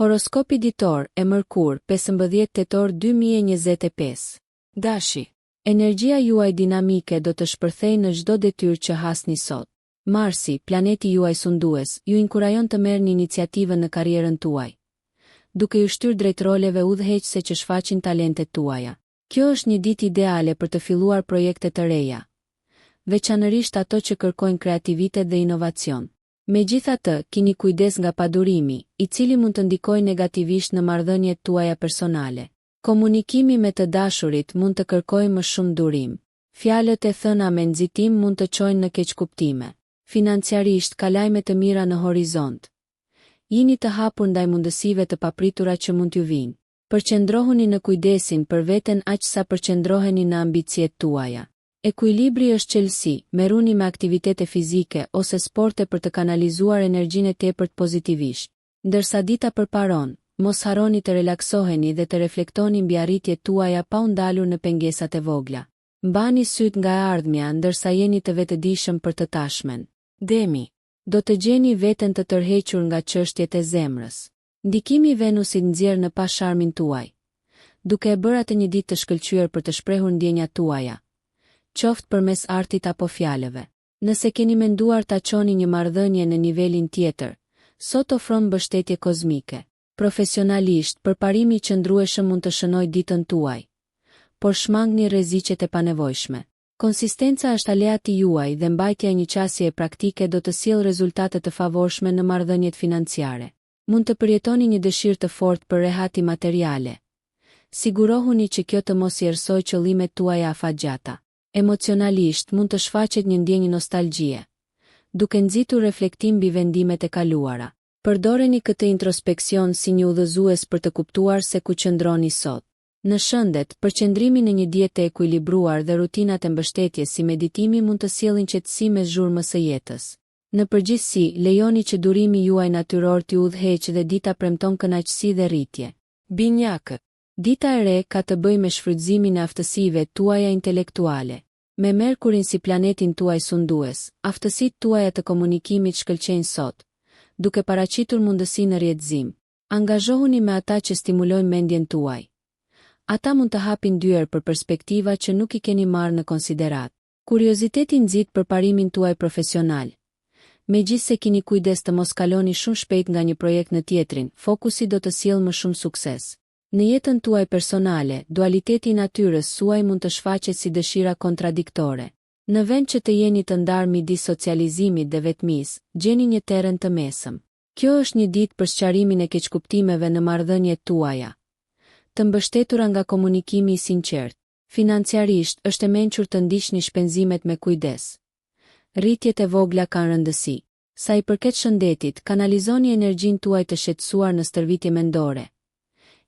Horoskopi ditor e Mërkur, 15 tetor 2025. Dashi. Energjia juaj dinamike do të shpërthejë në çdo detyrë që hasni sot. Marsi, planeti juaj sundues, ju inkurajon të merrni iniciativën në karrierën tuaj, duke ju shtyrë drejt roleve udhëheqëse që shfaqin talentet tuaja. Kjo është një ditë ideale për të filluar projekte të reja, veçanërisht ato që kërkojnë kreativitet dhe inovacion. Megjithatë, keni kujdes nga padurimi, i cili mund të ndikojë negativisht në marrëdhëniet tuaja personale. Komunikimi me të dashurit mund të kërkojë më shumë durim. Fjalët e thëna me nxitim mund të çojnë në keqkuptime. Financiarisht ka lajme të mira në horizont. Jini të hapur ndaj mundësive të papritura që mund t'ju vinë. Përqendrohuni në kujdesin për veten aq sa përqendroheni në ambiciet tuaja. Ekuilibri është çelësi, merruni me aktivitete fizike ose sporte për të kanalizuar energjinë e tepërt pozitivisht. Ndërsa dita përparon, mos harroni të relaksoheni dhe të reflektoni mbi arritjet tuaja pa u ndalur në pengesat e vogla. Mbani syt nga e ardhmja ndërsa jeni të vetëdijshëm për të tashmen. Demi. Do të gjeni veten të tërhequr nga çështjet e zemrës. Ndikimi i Venusit nxjerr në pa sharmin tuaj, duke e bërë atë një ditë të shkëlqyer për të shprehur ndjenjat tuaja, qoftë përmes artit apo fjalëve. Nëse keni menduar ta çoni një marrëdhënie në nivelin tjetër, sot ofron mbështetje kozmike. Profesionalisht, përparimi i qëndrueshëm mund të shënojë ditën tuaj, por shmangni rreziqet e panevojshme. Konsistenca është aleati juaj dhe mbajtja e një qasjeje praktike do të sjellë rezultate të favorshme në marrëdhëniet financiare. Mund të përjetoni një dëshirë të fortë për rehati materiale. Sigurohuni që kjo të mos i errësojë qëllimet tuaja afatgjata. Emocionalisht mund të shfaqet një ndjenjë nostalgjie, duke nxitur reflektim mbi vendimet e kaluara. Përdoreni këtë introspeksion si një udhëzues për të kuptuar se ku qëndroni sot. Në shëndet, përqendrimi në një dietë të ekuilibruar dhe rutinat e mbështetjes si meditimi mund të sjellin qetësi mes zhurmës së jetës. Në përgjithësi, lejoni që durimi juaj natyror t'ju udhëheqë dhe dita premton kënaqësi dhe rritje. Binjakët. Dita e re ka të bëjë me shfrytëzimin e aftësive tuaja intelektuale. Me Merkurin si planetin tuaj sundues, aftësitë tuaja të komunikimit shkëlqejnë sot, duke paraqitur mundësi në rjetëzim. Angazhohuni me ata që stimulojnë mendjen tuaj. Ata mund të hapin dyer për perspektiva që nuk i keni marrë në konsiderat. Kurioziteti nxit përparimin tuaj profesional. Megjithse keni kujdes të mos kaloni shumë shpejt nga një projekt në tjetrin, fokusi do të sjellë më shumë sukses. Në jetën tuaj personale, dualiteti i natyrës suaj mund të shfaqet si dëshira kontradiktore. Në vend që të jeni të ndarë midis socializimit dhe vetmisë, gjeni një terren të mesëm. Kjo është një ditë për sqarimin e keqkuptimeve në marrëdhëniet tuaja, të mbështetura nga komunikimi i sinqert. Financiarisht, është e mençur të ndiqni shpenzimet me kujdes. Rritjet e vogla kanë rëndësi. Sa i përket shëndetit, kanalizoni energjinë tuaj të shqetësuar në stërvitje mendore.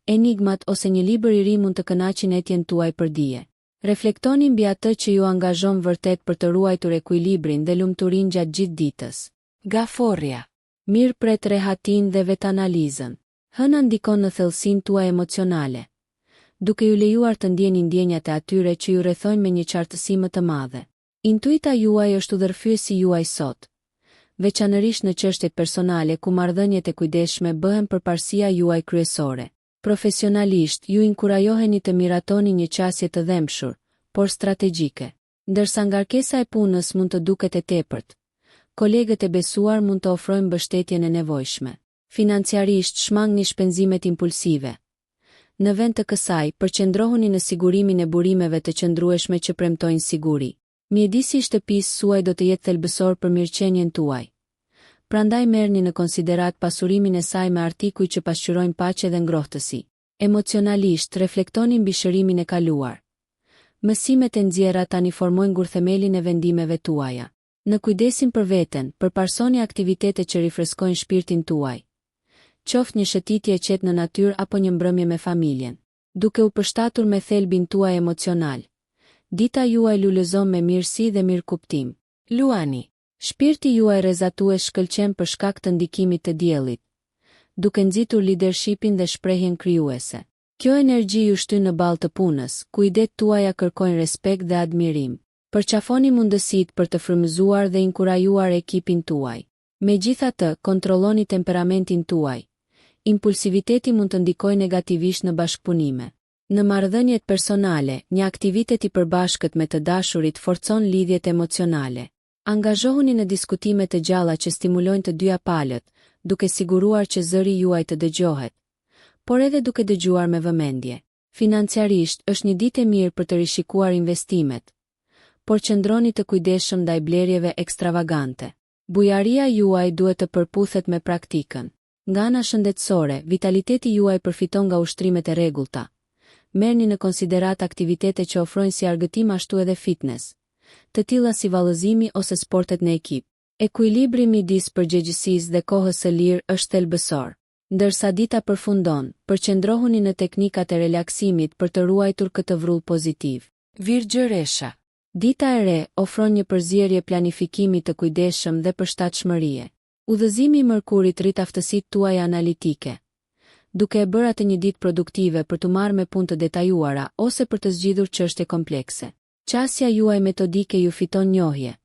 Enigmat ose një libër i ri mund të kënaqin etjen tuaj për dije. Reflektoni mbi atë që ju angazhon vërtet për të ruajtur ekuilibrin dhe lumturinë gjatë gjithë ditës. Gaforria. Mirë pret rehatin dhe vetanalizën. Hëna ndikon në thellësinë tuaj emocionale, duke ju lejuar të ndjeni ndjenjat e atyre që ju rrethojnë me një qartësi më të madhe. Intuita juaj është udhërfyesi juaj sot, veçanërisht në çështjet personale ku marrëdhëniet e kujdesshme bëhen përparësia juaj kryesore. Profesionalisht, ju inkurajoheni të miratoni një qasje të dhëmshur, por strategjike. Ndërsa ngarkesa e punës mund të duket e tepërt, kolegët e besuar mund të ofrojnë mbështetjen e nevojshme. Financiarisht, shmangni shpenzimet impulsive. Në vend të kësaj, përqendrohuni në sigurimin e burimeve të qëndrueshme që premtojnë siguri. Mjedisi i shtëpisë suaj do të jetë thelbësor për mirëqenien tuaj. Prandaj merrni në konsiderat pasurimin e saj me artikuj që pasqyrojnë paqe dhe ngrohtësi. Emocionalisht, reflektoni mbi shërimin e kaluar. Mësimet e nxjerra tani formojnë gurthemelin e vendimeve tuaja. Në kujdesin për veten, përparsoni aktivitete që rifreskojnë shpirtin tuaj. Qoftë një shëtitje e qetë në natyrë apo një mbrëmje me familjen. Duke u përshtatur me thelbin tuaj emocional, dita juaj lulëzon me mirësi dhe mirëkuptim. Luani. Shpirti juaj rrezatues shkëlqen për shkak të ndikimit të diellit, duke nxitur leadershipin dhe shprehjen krijuese. Kjo energji ju shtyn në ballë të punës, ku idetë tuaja kërkojnë respekt dhe admirim. Përqafoni mundësitë për të frymëzuar dhe inkurajuar ekipin tuaj. Megjithatë, kontrolloni temperamentin tuaj. impulsiviteti mund të ndikojë negativisht në bashkëpunime. Në marrëdhëniet personale, një aktivitet i përbashkët me të dashurit forcon lidhjet emocionale. Angazhohuni në diskutime të gjalla që stimulojnë të dyja palët, duke siguruar që zëri juaj të dëgjohet, por edhe duke dëgjuar me vëmendje. Financiarisht, është një ditë e mirë për të rishikuar investimet, por qëndroni të kujdesshëm ndaj blerjeve ekstravagante. Bujaria juaj duhet të përputhet me praktikën. Nga ana shëndetësore, vitaliteti juaj përfiton nga ushtrimet e rregullta. Merrni në konsiderat aktivitete që ofrojnë si argëtim ashtu edhe fitness, të tilla si vallëzimi ose sportet në ekip. Ekuilibri midis përgjegjësisë dhe kohës së lirë është thelbësor. Ndërsa dita përfundon, përqendrohuni në teknikat e relaksimit për të ruajtur këtë vrull pozitiv. Virgjëresha. Dita e re ofron një përzierje planifikimi të kujdesshëm dhe përshtatshmërie. Udhëzimi i Mërkurit rrit aftësitë tuaja analitike, duke e bërë atë një ditë produktive për të marrë me punë të detajuara ose për të zgjidhur çështje komplekse. Qasja juaj metodike ju fiton njohje,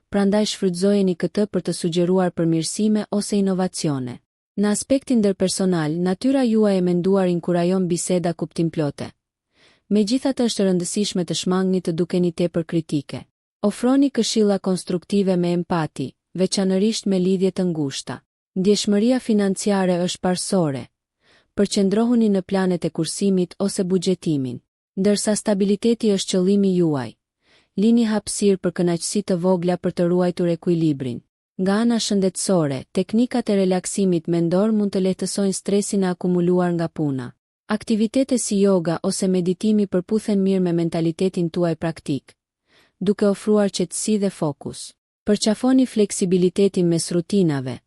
prandaj shfrytëzojeni këtë për të sugjeruar përmirësime ose inovacione. Në aspektin ndërpersonal, natyra juaj e menduar inkurajon biseda kuptimplote. Megjithatë është e rëndësishme të shmangni të dukeni tepër kritike. Ofroni këshilla konstruktive me empati, veçanërisht me lidhje të ngushta. Ndjeshmëria financiare është parsorë. Përqendrohuni në planet e kursimit ose buxhetimin. Ndërsa stabiliteti është qëllimi juaj, lini hapësirë për kënaqësi të vogla për të ruajtur ekuilibrin. Nga ana shëndetësore, teknikat e relaksimit mendor mund të lehtësojnë stresin e akumuluar nga puna. Aktivitete si yoga ose meditimi përputhen mirë me mentalitetin tuaj praktik, duke ofruar qetësi dhe fokus. Përqafoni fleksibilitetin mes rutinave.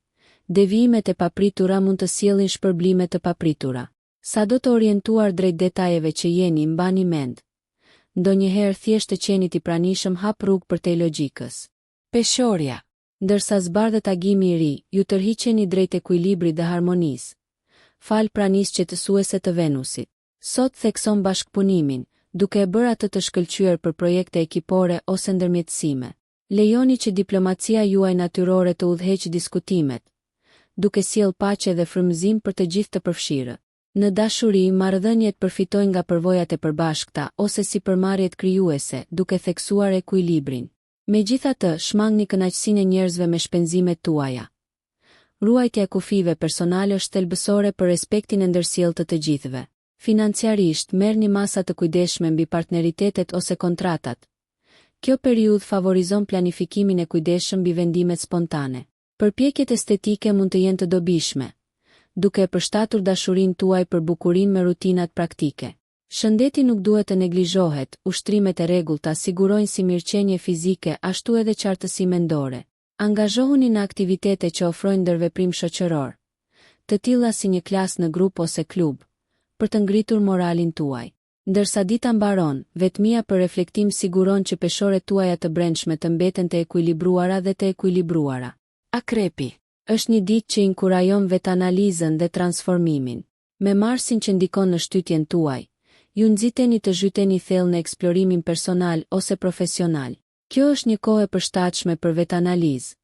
Devijimet e papritura mund të sjellin shpërblime të papritura. Sado të orientuar drejt detajeve që jeni, mbani mend. Ndonjëherë thjesht të qenit i pranishëm hap rrugë përtej logjikës. Peshorja. Ndërsa zbardhet agimi i ri, ju tërhiqeni drejt ekuilibrit dhe harmonisë. Fal pranisë qetësuese të Venusit. Sot thekson bashkëpunimin, duke e bërë atë të shkëlqyer për projekte ekipore ose ndërmjetësime. Lejoni që diplomacia juaj natyrore të udhëheqë diskutimet, duke sjellë paqe dhe frymëzim për të gjithë të përfshirë. Në dashuri, marrëdhëniet përfitojnë nga përvojat e përbashkëta ose sipërmarrjet krijuese, duke theksuar ekuilibrin. Megjithatë, shmangni kënaqësinë e njerëzve me shpenzimet tuaja. Ruajtja e kufive personale është thelbësore për respektin e ndërsjelltë të gjithëve. Financiarisht, merrni masa të kujdesshme mbi partneritetet ose kontratat. Kjo periudhë favorizon planifikimin e kujdesshëm mbi vendimet spontane. Përpjekjet estetike mund të jenë të dobishme, duke e përshtatur dashurinë tuaj për bukurinë me rutinat praktike. Shëndeti nuk duhet të neglizhohet, ushtrimet e rregullta sigurojnë si mirëqenie fizike ashtu edhe qartësi mendore. Angazhohuni në aktivitete që ofrojnë ndërveprim shoqëror, të tilla si një klasë në grup ose klub, për të ngritur moralin tuaj. Ndërsa dita mbaron, vetmia për reflektim siguron që peshorët tuaja të brendshme të mbeten të ekuilibruara dhe të ekuilibruara. Akrepi. Është një ditë që inkurajon vetanalizën dhe transformimin. Me Marsin që ndikon në shtytjen tuaj, ju nxiteni të zhyteni thellë në eksplorimin personal ose profesional. Kjo është një kohë e përshtatshme për vetanalizë,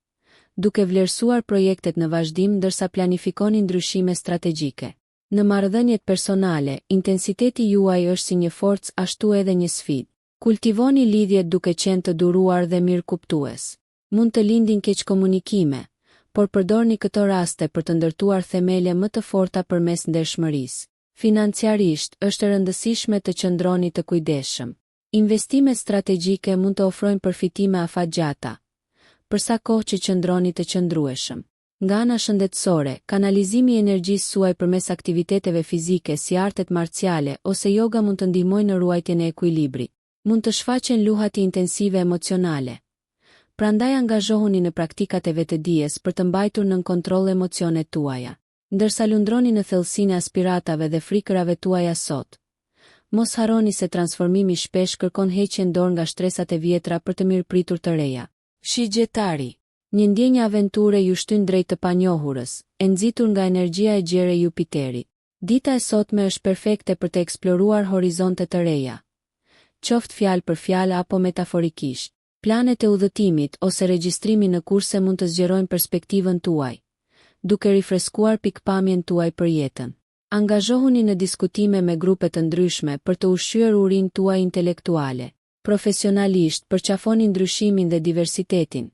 duke vlerësuar projektet në vazhdim ndërsa planifikoni ndryshime strategjike. Në marrëdhëniet personale, intensiteti juaj është si një forcë ashtu edhe një sfidë. Kultivoni lidhjet duke qenë të duruar dhe mirëkuptues. Mund të lindin keq komunikime, por përdorni këto raste për të ndërtuar themele më të forta përmes ndershmërisë. Financiarisht, është e rëndësishme të qëndroni të kujdesshëm. Investimet strategjike mund të ofrojnë përfitime afatgjata, për sa kohë që qëndroni të qëndrueshëm. Nga ana shëndetësore, kanalizimi i energjisë suaj përmes aktiviteteve fizike si artet marciale ose yoga mund të ndihmojnë në ruajtjen e ekuilibrit. Mund të shfaqen luhat intensive emocionale. Prandaj angazhohuni në praktikat e vetëdijes për të mbajtur nën kontroll emocionet tuaja. Ndërsa lundroni në thellësinë e aspiratave dhe frikërave tuaja sot, mos harroni se transformimi shpesh kërkon heqjen dorë nga shtresat e vjetra për të mirëpritur të reja. Shigjetari. Një ndjenjë aventure ju shtyn drejt të panjohurës, e nxitur nga energjia e gjerë e Jupiterit. Dita e sotme është perfekte për të eksploruar horizonte të reja. Qoftë fjalë për fjalë apo metaforikisht, planet e udhëtimit ose regjistrimi në kurse mund të zgjerojnë perspektivën tuaj, duke rifreskuar pikpamjen tuaj për jetën. Angazhohuni në diskutime me grupe të ndryshme për të ushqyer urinë tuaj intelektuale. Profesionalisht përqafoni ndryshimin dhe diversitetin,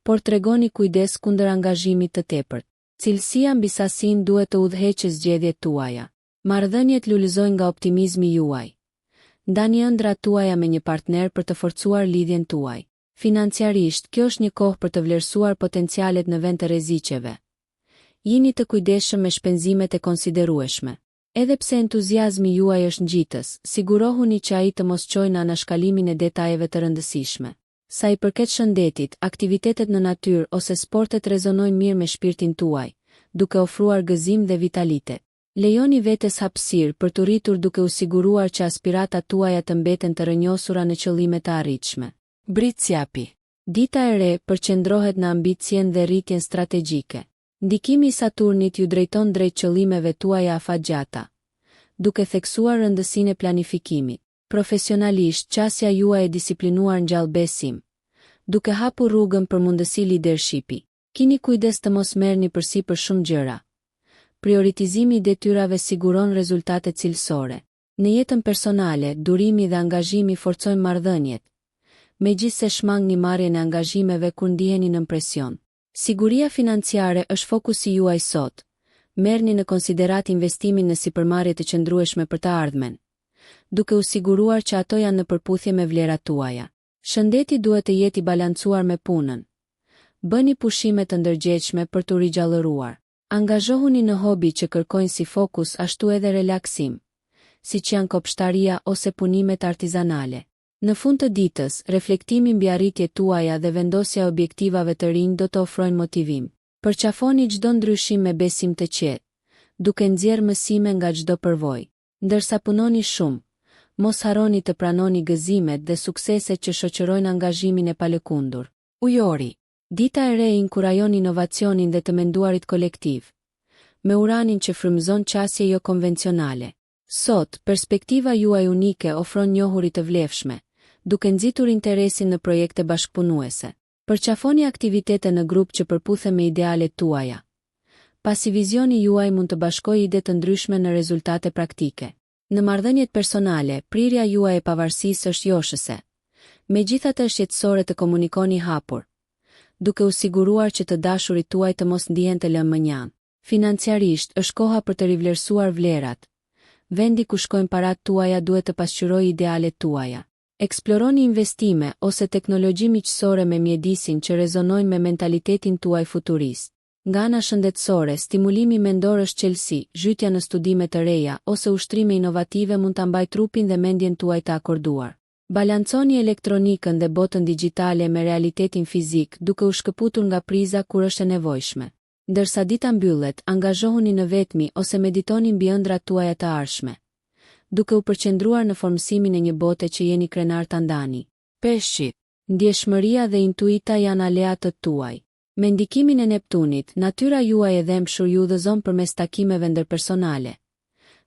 por tregoni kujdes kundër angazhimit të tepërt. Cilësia mbi sasinë duhet të udhëheqë zgjedhjet tuaja. Marrëdhëniet lulëzojnë nga optimizmi juaj. Ndani ëndrat tuaja me një partner për të forcuar lidhjen tuaj. Financiarisht, kjo është një kohë për të vlerësuar potencialet në vend të rreziqeve. Jini të kujdesshëm me shpenzimet e konsiderueshme. Edhe pse entuziazmi juaj është ngjitës, sigurohuni që ai të mos çojë në anashkalimin e detajeve të rëndësishme. Sa i përket shëndetit, aktivitetet në natyrë ose sportet rezonojnë mirë me shpirtin tuaj, duke ofruar gëzim dhe vitalitet. Lejoni vetes hapësirë për të rritur duke u siguruar që aspiratat tuaja të mbeten të rënjosura në qëllime të arritshme. Britsjapi. Dita e re përqendrohet në ambicien dhe rritjen strategjike. Ndikimi i Saturnit ju drejton drejt qëllimeve tuaja afatgjata, duke theksuar rëndësinë e planifikimit. Profesionalisht, qasja juaj e disiplinuar ngjall besim, duke hapur rrugën për mundësi leadershipi. Kini kujdes të mos merrni përsipër shumë gjëra. Prioritizimi i detyrave siguron rezultate cilësore. Në jetën personale, durimi dhe angazhimi forcojnë marrëdhëniet, megjithse shmangni marrjen e angazhimeve kur ndiheni në presion. Siguria financiare është fokusi juaj sot. Merrni në konsiderat investimin në sipërmarrje të qëndrueshme për të ardhmen, duke u siguruar që ato janë në përputhje me vlerat tuaja. Shëndeti duhet të jetë i balancuar me punën. Bëni pushime të ndërgjegjshme për të rigjallëruar. Angazhohuni në hobi që kërkojnë si fokus ashtu edhe relaksim, siç janë kopshtaria ose punimet artizanale. Në fund të ditës, reflektimi mbi arritjet tuaja dhe vendosja e objektivave të rinj do të ofrojnë motivim. Përqafoni çdo ndryshim me besim të qetë, duke nxjerrë mësime nga çdo përvojë. Ndërsa punoni shumë, mos harroni të pranoni gëzimet dhe sukseset që shoqërojnë angazhimin e palëkundur. Ujori. Dita e re inkurajon inovacionin dhe të menduarit kolektiv, me uranin që frymëzon qasje jo konvencionale. Sot, perspektiva juaj unike ofron njohuri të vlefshme, duke nxitur interesin në projekte bashkëpunuese. Përqafoni aktivitete në grup që përputhen me idealet tuaja. Pasi vizioni juaj mund të bashkojë ide të ndryshme në rezultate praktike. Në marrëdhëniet personale, prirja juaj e pavarësisë është joshëse. Megjithatë është jetësore të komunikoni hapur, duke u siguruar që të dashurit tuaj të mos ndihen të lëmënjan. Financiarisht është koha për të rivlerësuar vlerat. Vendi ku shkojnë parat tuaja duhet të pasqyrojë idealet tuaja. Eksploroni investime ose teknologji miqësore me mjedisin që rezonojnë me mentalitetin tuaj futurist. Nga ana shëndetësore, stimulimi mendor është qelësi, zhytja në studime të reja ose ushtrime inovative mund ta mbajë trupin dhe mendjen tuaj të akorduar. Balanconi elektronikën dhe botën digjitale me realitetin fizik, duke u shkëputur nga priza kur është e nevojshme. Ndërsa dita mbyllet, angazhohuni në vetmi ose meditoni mbi ëndrat tuaja të ardhshme, duke u përqendruar në formësimin e një bote që jeni krenar ta ndani. Peshqit. Ndjeshmëria dhe intuita janë aleatët tuaj. Me ndikimin e Neptunit, natyra juaj e dhëmshur ju udhëzon përmes takimeve ndërpersonale,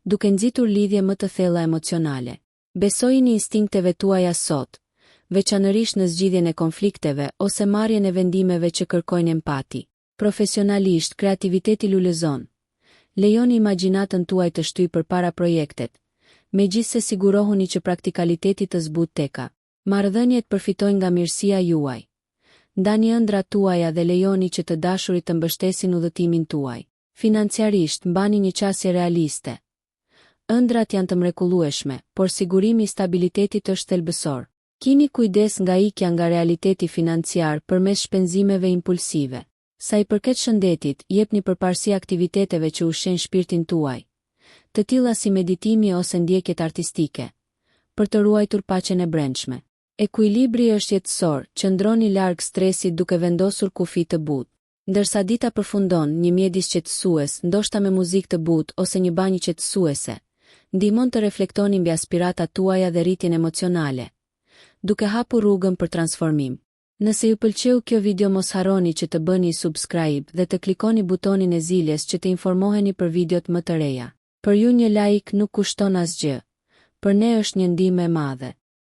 duke nxitur lidhje më të thella emocionale. Besojini instinkteve tuaja sot, veçanërisht në zgjidhjen e konflikteve ose marrjen e vendimeve që kërkojnë empati. Profesionalisht, kreativiteti lulëzon. Lejoni imagjinatën tuaj të shtyjë përpara projektet, megjithse sigurohuni që praktikaliteti të zbut teka. Marrëdhëniet përfitojnë nga mirësia juaj. Ndani ëndrat tuaja dhe lejoni që të dashurit të mbështesin udhëtimin tuaj. Financiarisht, mbani një qasje realiste. Ëndrat janë të mrekullueshme, por sigurimi i stabilitetit është thelbësor. Kini kujdes nga ikja nga realiteti financiar përmes shpenzimeve impulsive. Sa i përket shëndetit, jepni përparësi aktiviteteve që ushqejnë shpirtin tuaj, të tilla si meditimi ose ndjekjet artistike, për të ruajtur paqen e brendshme. Ekuilibri është jetësor, qëndroni larg stresit duke vendosur kufi të butë. Ndërsa dita përfundon, një mjedis qetësues, ndoshta me muzikë të butë ose një banjë qetësuese, ndihmon të reflektoni mbi aspiratat tuaja dhe rritjen emocionale, duke hapur rrugën për transformim. Nëse ju pëlqeu kjo video, mos harroni që të bëni subscribe dhe të klikoni butonin e ziljes që të informoheni për videot më të reja. Për ju një like nuk kushton asgjë, për ne është një ndihmë e madhe.